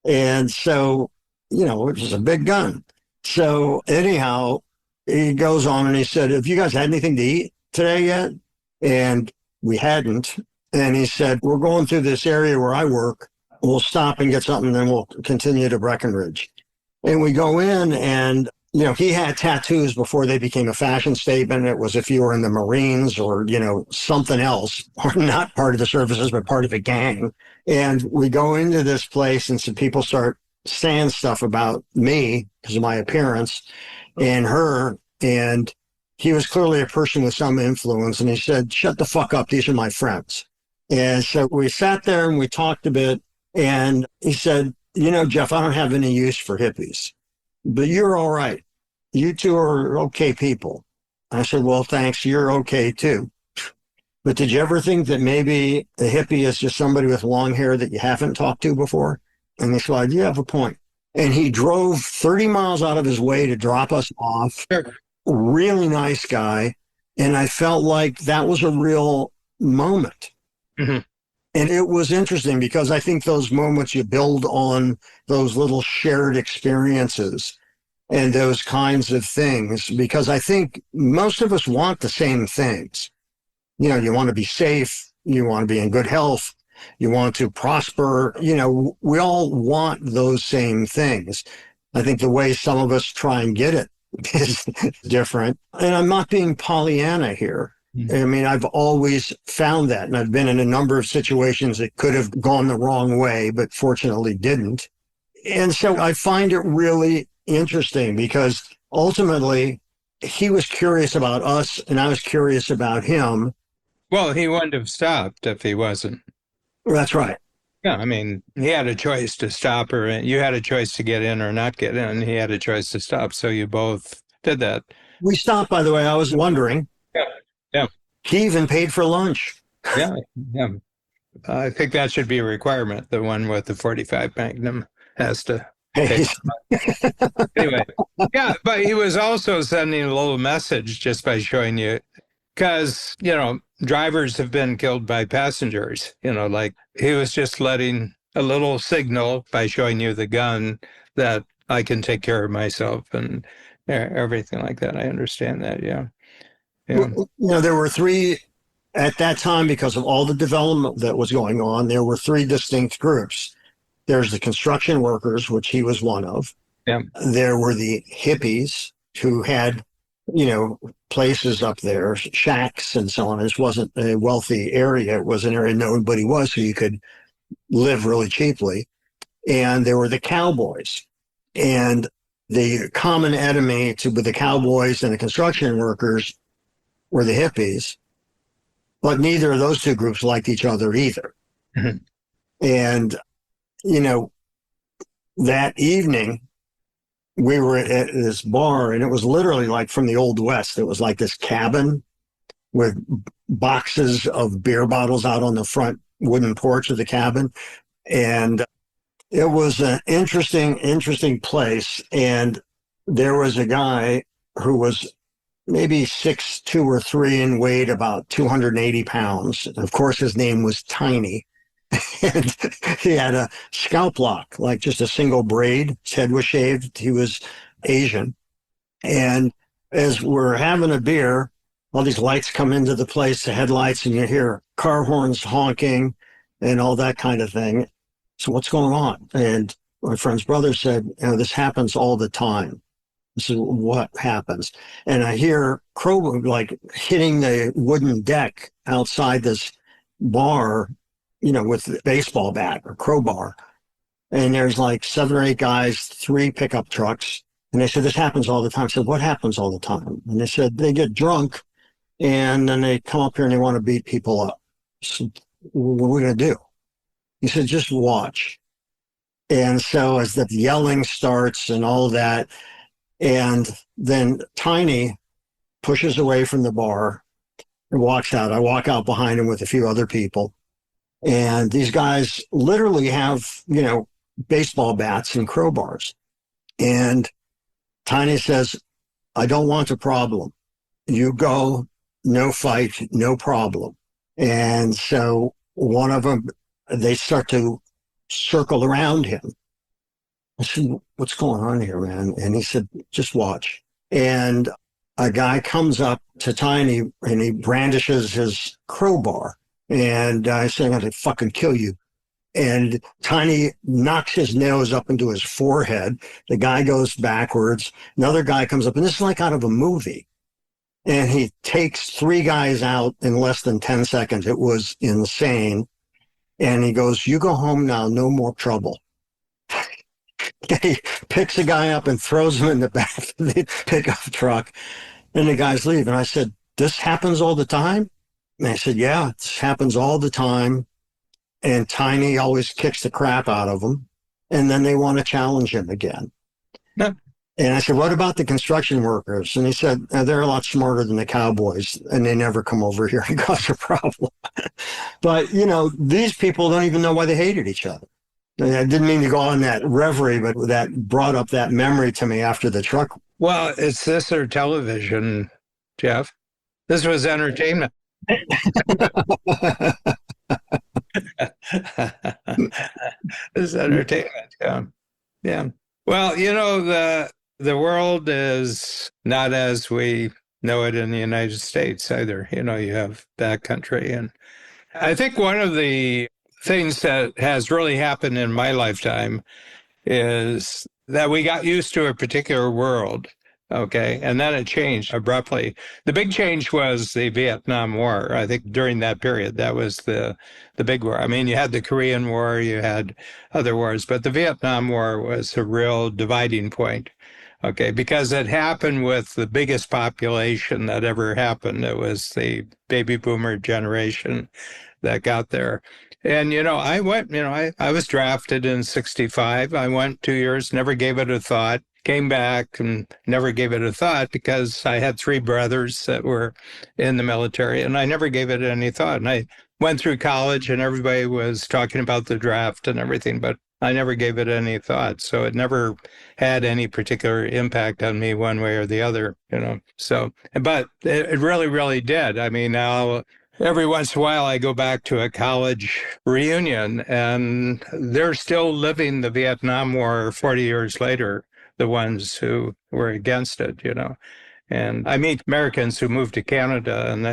And so, it was a big gun. So anyhow, he goes on and he said, have you guys had anything to eat today yet? And we hadn't. And he said, we're going through this area where I work. We'll stop and get something, and then we'll continue to Breckenridge. And we go in, and, he had tattoos before they became a fashion statement. It was if you were in the Marines or, something else, or not part of the services, but part of a gang. And we go into this place, and some people start saying stuff about me because of my appearance and her. And he was clearly a person with some influence. And he said, shut the fuck up. These are my friends. And so we sat there and we talked a bit. And he said, Jeff, I don't have any use for hippies, but you're all right. You two are okay people. I said, well, thanks. You're okay too. But did you ever think that maybe a hippie is just somebody with long hair that you haven't talked to before? And they said, you have a point. And he drove 30 miles out of his way to drop us off. Sure. Really nice guy. And I felt like that was a real moment. Mm-hmm. And it was interesting because I think those moments you build on those little shared experiences and those kinds of things, because I think most of us want the same things. You want to be safe. You want to be in good health. You want to prosper. We all want those same things. I think the way some of us try and get it is different. And I'm not being Pollyanna here. I mean, I've always found that, and I've been in a number of situations that could have gone the wrong way, but fortunately didn't. And so I find it really interesting because ultimately he was curious about us and I was curious about him. Well, he wouldn't have stopped if he wasn't. That's right. Yeah, I mean, he had a choice to stop her, and you had a choice to get in or not get in. He had a choice to stop, so you both did that. We stopped, by the way. I was wondering. Yeah. He even paid for lunch. Yeah. I think that should be a requirement. The one with the 45 Magnum has to pay. Anyway, yeah, but he was also sending a little message just by showing you, because, drivers have been killed by passengers, like he was just letting a little signal by showing you the gun that I can take care of myself and everything like that. I understand that. Yeah. Well, there were three at that time, because of all the development that was going on, there were three distinct groups. There's the construction workers, which he was one of. Yeah. There were the hippies who had, places up there, shacks and so on. This wasn't a wealthy area. It was an area nobody was, so you could live really cheaply. And there were the cowboys. And the common enemy with the cowboys and the construction workers were the hippies. But neither of those two groups liked each other either. Mm-hmm. And, that evening, we were at this bar, and it was literally like from the Old West. It was like this cabin with boxes of beer bottles out on the front wooden porch of the cabin. And it was an interesting place. And there was a guy who was maybe 6'2" or 6'3" and weighed about 280 pounds. Of course, his name was Tiny. And he had a scalp lock, like just a single braid. His head was shaved. He was Asian. And as we're having a beer, all these lights come into the place, the headlights, and you hear car horns honking and all that kind of thing. So what's going on? And my friend's brother said, this happens all the time. This is what happens. And I hear crow like hitting the wooden deck outside this bar, with the baseball bat or crowbar. And there's like 7 or 8 guys, 3 pickup trucks. And they said, this happens all the time. I said, what happens all the time? And they said, they get drunk and then they come up here and they want to beat people up. So what are we going to do? He said, just watch. And so as the yelling starts and all that, and then Tiny pushes away from the bar and walks out. I walk out behind him with a few other people. And these guys literally have, baseball bats and crowbars. And Tiny says, I don't want a problem. You go, no fight, no problem. And so one of them, they start to circle around him. I said, what's going on here, man? And he said, just watch. And a guy comes up to Tiny and he brandishes his crowbar. And I said, I'm going to fucking kill you. And Tiny knocks his nose up into his forehead. The guy goes backwards. Another guy comes up, and this is like out of a movie. And he takes 3 guys out in less than 10 seconds. It was insane. And he goes, you go home now, no more trouble. He picks a guy up and throws him in the back of the pickup truck. And the guys leave. And I said, this happens all the time? And they said, yeah, it happens all the time. And Tiny always kicks the crap out of them. and then they want to challenge him again. No. And I said, what about the construction workers? And he said, they're a lot smarter than the cowboys, and they never come over here and cause a problem. But, these people don't even know why they hated each other. I didn't mean to go on that reverie, but that brought up that memory to me after the truck. Well, it's this or television, Jeff. This was entertainment. It's entertainment. Yeah. Yeah. Well, the world is not as we know it in the United States either. You have backcountry. And I think one of the things that has really happened in my lifetime is that we got used to a particular world. Okay. And then it changed abruptly. The big change was the Vietnam War. I think during that period, that was the big war. I mean, you had the Korean War, you had other wars, but the Vietnam War was a real dividing point. Okay. Because it happened with the biggest population that ever happened. It was the baby boomer generation that got there. And, I went, I was drafted in 1965. I went 2 years, never gave it a thought. Came back and never gave it a thought because I had 3 brothers that were in the military, and I never gave it any thought. And I went through college and everybody was talking about the draft and everything, but I never gave it any thought. So it never had any particular impact on me one way or the other, So, but it really, really did. I mean, now every once in a while I go back to a college reunion and they're still living the Vietnam War 40 years later. The ones who were against it, And I meet Americans who moved to Canada and,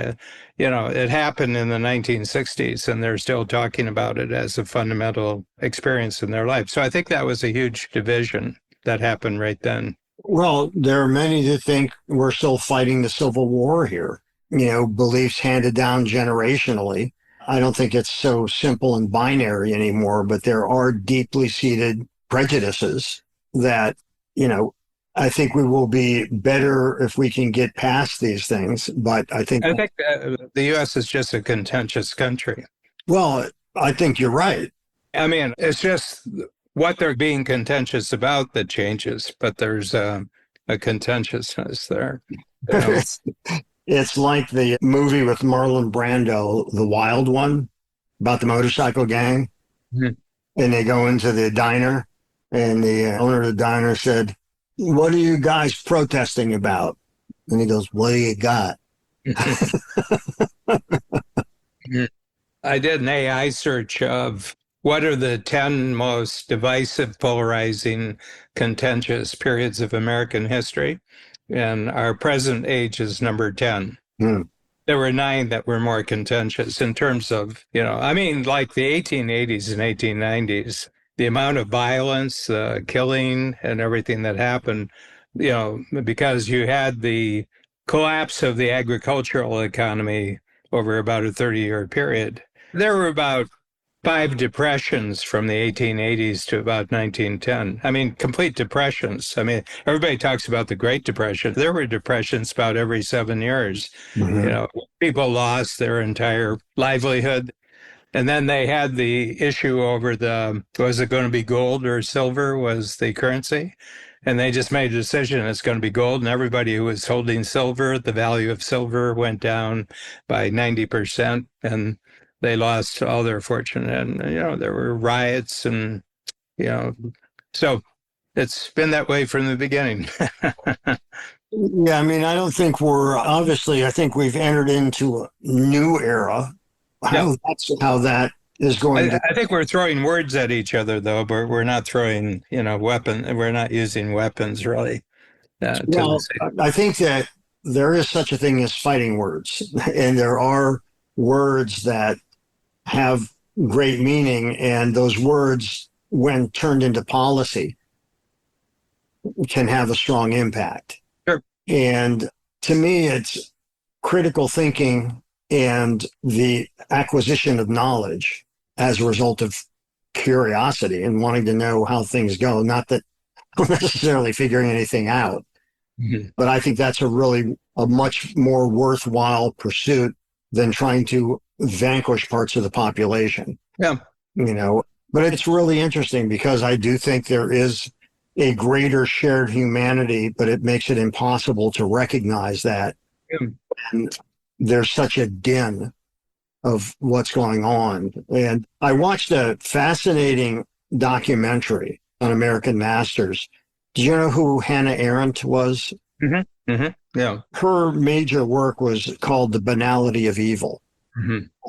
it happened in the 1960s and they're still talking about it as a fundamental experience in their life. So I think that was a huge division that happened right then. Well, there are many that think we're still fighting the Civil War here, beliefs handed down generationally. I don't think it's so simple and binary anymore, but there are deeply seated prejudices that I think we will be better if we can get past these things. But I think the U.S. is just a contentious country. Well, I think you're right. I mean, it's just what they're being contentious about that changes, but there's a contentiousness there. It's like the movie with Marlon Brando, the Wild One, about the motorcycle gang. Mm-hmm. And they go into the diner. And the owner of the diner said, "What are you guys protesting about?" And he goes, "What do you got?" I did an AI search of what are the 10 most divisive, polarizing, contentious periods of American history. And our present age is number 10. There were 9 that were more contentious in terms of, like the 1880s and 1890s. The amount of violence, killing, and everything that happened, because you had the collapse of the agricultural economy over about a 30-year period. There were about 5 depressions from the 1880s to about 1910. I mean, complete depressions. I mean, everybody talks about the Great Depression. There were depressions about every 7 years. Mm-hmm. People lost their entire livelihood. And then they had the issue over was it going to be gold or silver was the currency? And they just made a decision it's going to be gold. And everybody who was holding silver, the value of silver went down by 90%. And they lost all their fortune. And, there were riots and, so it's been that way from the beginning. Yeah, I mean, I don't think I think we've entered into a new era. That's how that is going I think we're throwing words at each other, though, but we're not throwing, weapons. We're not using weapons, really. I think that there is such a thing as fighting words, and there are words that have great meaning, and those words, when turned into policy, can have a strong impact. Sure. And to me, it's critical thinking and the acquisition of knowledge as a result of curiosity and wanting to know how things go, not that necessarily figuring anything out. Mm-hmm. But I think that's a much more worthwhile pursuit than trying to vanquish parts of the population. Yeah. But it's really interesting because I do think there is a greater shared humanity, but it makes it impossible to recognize that. Yeah. And there's such a din of what's going on. And I watched a fascinating documentary on American Masters. Do you know who Hannah Arendt was? Yeah. Her major work was called The Banality of Evil.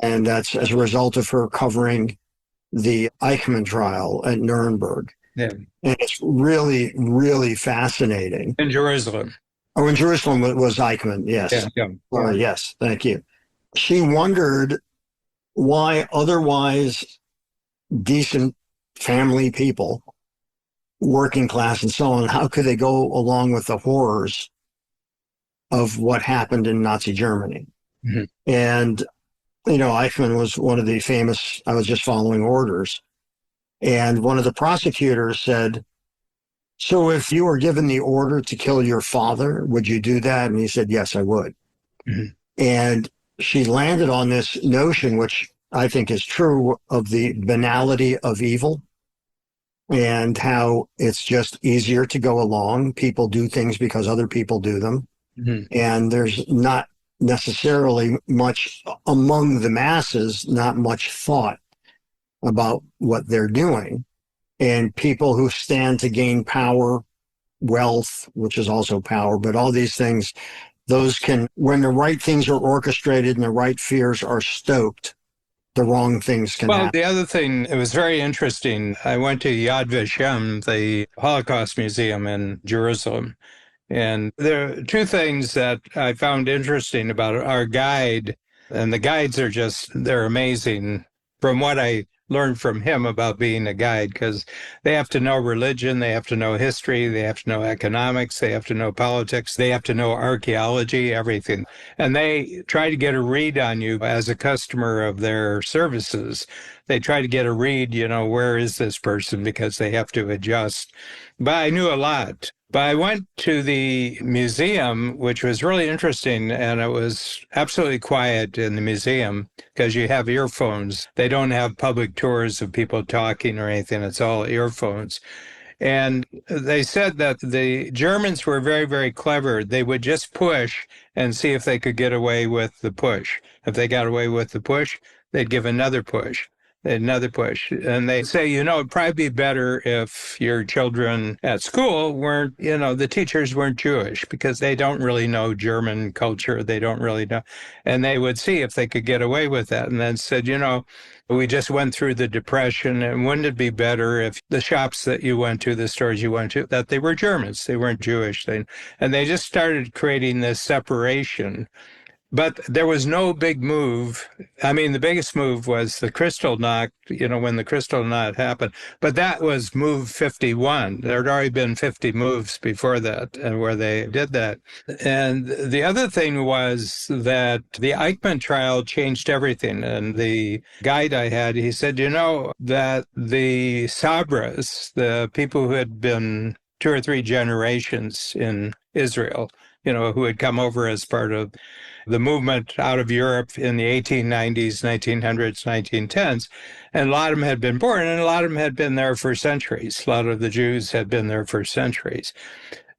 And that's as a result of her covering the Eichmann trial at Nuremberg. Yeah. And it's really, really fascinating. In Jerusalem. Oh, in Jerusalem was Eichmann, yes. Yeah. Yes, thank you. She wondered why otherwise decent family people, working class and so on, how could they go along with the horrors of what happened in Nazi Germany? And, Eichmann was one of the famous, I was just following orders. And one of the prosecutors said, so if you were given the order to kill your father, would you do that? And he said, yes, I would. And she landed on this notion, which I think is true, of the banality of evil and how it's just easier to go along. People do things because other people do them. And there's not necessarily much among the masses, not much thought about what they're doing. And people who stand to gain power, wealth, which is also power, but all these things, those can, when the right things are orchestrated and the right fears are stoked, the wrong things can happen. The other thing, it was very interesting. I went to Yad Vashem, the Holocaust Museum in Jerusalem. And there are two things that I found interesting about our guide. And the guides are they're amazing from what I learned from him about being a guide, because they have to know religion, they have to know history, they have to know economics, they have to know politics, they have to know archaeology, everything. And they try to get a read on you as a customer of their services. They try to get a read, where is this person, because they have to adjust. But I knew a lot. But I went to the museum, which was really interesting, and it was absolutely quiet in the museum because you have earphones. They don't have public tours of people talking or anything. It's all earphones. And they said that the Germans were very, very clever. They would just push and see if they could get away with the push. If they got away with the push, they'd give another push. Another push. And they say, it'd probably be better if your children at school weren't, the teachers weren't Jewish because they don't really know German culture. They don't really know. And they would see if they could get away with that. And then said, we just went through the Depression, and wouldn't it be better if the shops that you went to, the stores you went to, that they were Germans, they weren't Jewish. And they just started creating this separation. But there was no big move. I mean, the biggest move was the Kristallnacht, when the Kristallnacht happened. But that was move 51. There had already been 50 moves before that, and where they did that. And the other thing was that the Eichmann trial changed everything. And the guide I had, he said, that the Sabras, the people who had been 2 or 3 generations in Israel, who had come over as part of the movement out of Europe in the 1890s, 1900s, 1910s. And a lot of them had been born, and a lot of them had been there for centuries. A lot of the Jews had been there for centuries.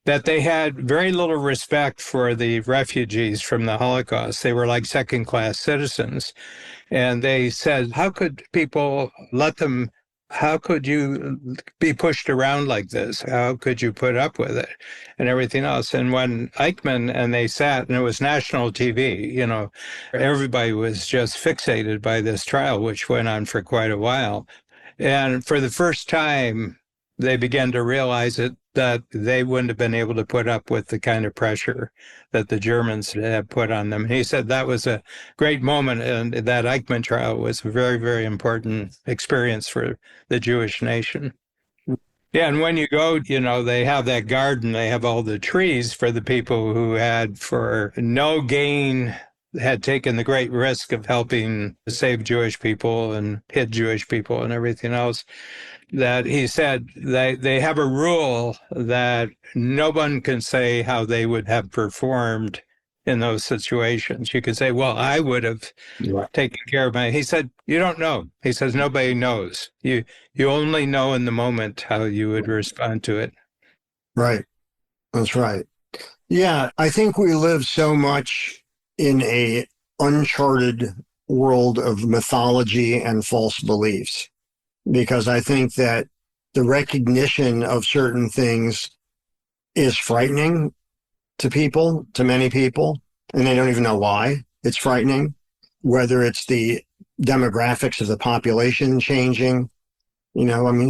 That they had very little respect for the refugees from the Holocaust. They were like second-class citizens. And they said, how could people let them, how could you be pushed around like this? How could you put up with it and everything else? And when Eichmann and they sat, and it was national TV, everybody was just fixated by this trial, which went on for quite a while. And for the first time, they began to realize that they wouldn't have been able to put up with the kind of pressure that the Germans had put on them. And he said that was a great moment, and that Eichmann trial was a very, very important experience for the Jewish nation. Yeah, and when you go, they have that garden, they have all the trees for the people who had, for no gain, had taken the great risk of helping save Jewish people and hit Jewish people and everything else. That he said they have a rule that no one can say how they would have performed in those situations. You could say, well, I would have taken care of He said, you don't know. He says, nobody knows. You only know in the moment how you would respond to it. Right. That's right. Yeah, I think we live so much in a uncharted world of mythology and false beliefs, because I think that the recognition of certain things is frightening to people, to many people, and they don't even know why it's frightening, whether it's the demographics of the population changing.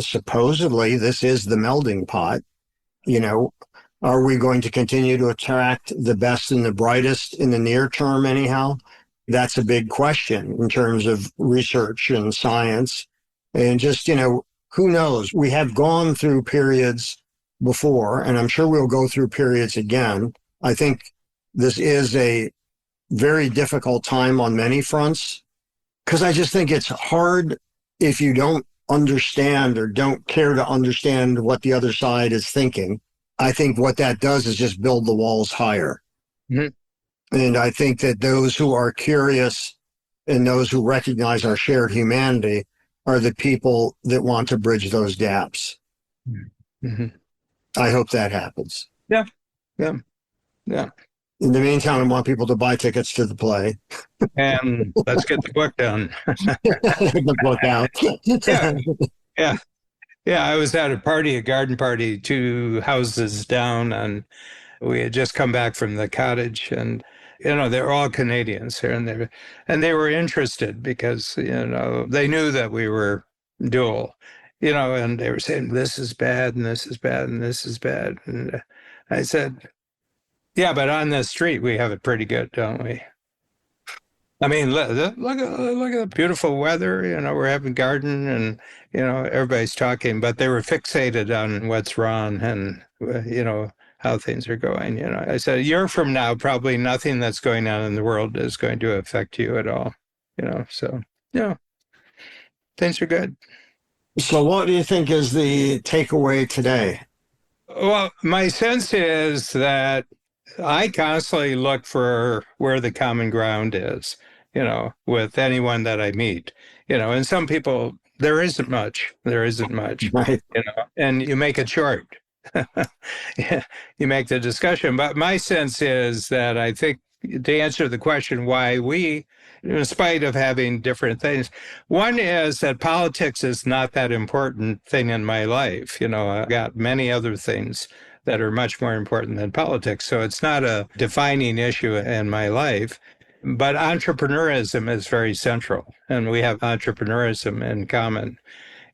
Supposedly this is the melding pot. Are we going to continue to attract the best and the brightest in the near term anyhow? That's a big question in terms of research and science. And just, who knows? We have gone through periods before, and I'm sure we'll go through periods again. I think this is a very difficult time on many fronts, because I just think it's hard if you don't understand or don't care to understand what the other side is thinking. I think what that does is just build the walls higher. Mm-hmm. And I think that those who are curious and those who recognize our shared humanity are the people that want to bridge those gaps. Mm-hmm. I hope that happens. Yeah. In the meantime, I want people to buy tickets to the play. And let's get the book done. The book out. Yeah, I was at a garden party 2 houses down, and we had just come back from the cottage, and they're all Canadians here, and they were interested because they knew that we were dual, and they were saying this is bad and this is bad and this is bad, and I said, yeah, but on the street we have it pretty good, don't we? I mean, look at the beautiful weather. We're having garden, and everybody's talking, but they were fixated on what's wrong and how things are going. I said, a year from now, probably nothing that's going on in the world is going to affect you at all. So things are good. So, what do you think is the takeaway today? Well, my sense is that I constantly look for where the common ground is, with anyone that I meet, and some people, there isn't much, right. And you make it short. You make the discussion. But my sense is that I think to answer the question why we, in spite of having different things, one is that politics is not that important thing in my life. I got many other things that are much more important than politics. So it's not a defining issue in my life. But entrepreneurism is very central, and we have entrepreneurism in common,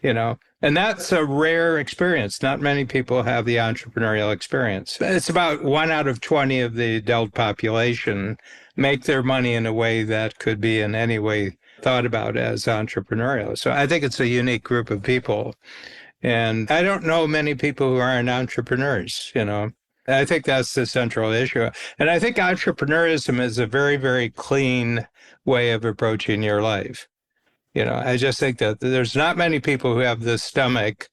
and that's a rare experience. Not many people have the entrepreneurial experience. It's about 1 out of 20 of the adult population make their money in a way that could be in any way thought about as entrepreneurial. So I think it's a unique group of people. And I don't know many people who aren't entrepreneurs, I think that's the central issue. And I think entrepreneurism is a very, very clean way of approaching your life. I just think that there's not many people who have the stomach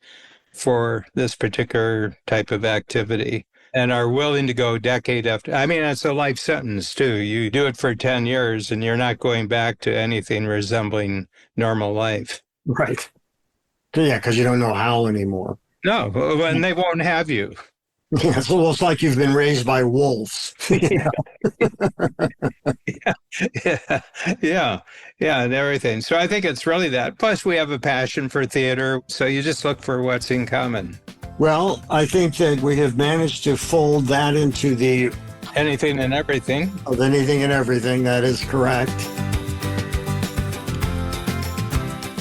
for this particular type of activity and are willing to go decade after. I mean, it's a life sentence, too. You do it for 10 years and you're not going back to anything resembling normal life. Right. Yeah, because you don't know how anymore. No, and they won't have you. Yeah, it's almost like you've been raised by wolves. Yeah, and everything. So I think it's really that. Plus, we have a passion for theater, so you just look for what's in common. Well, I think that we have managed to fold that into the anything and everything. Of anything and everything, that is correct.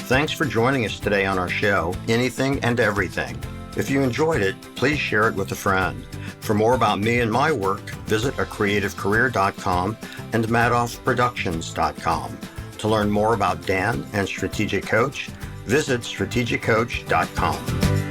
Thanks for joining us today on our show, Anything and Everything. If you enjoyed it, please share it with a friend. For more about me and my work, visit acreativecareer.com and madoffproductions.com. To learn more about Dan and Strategic Coach, visit strategiccoach.com.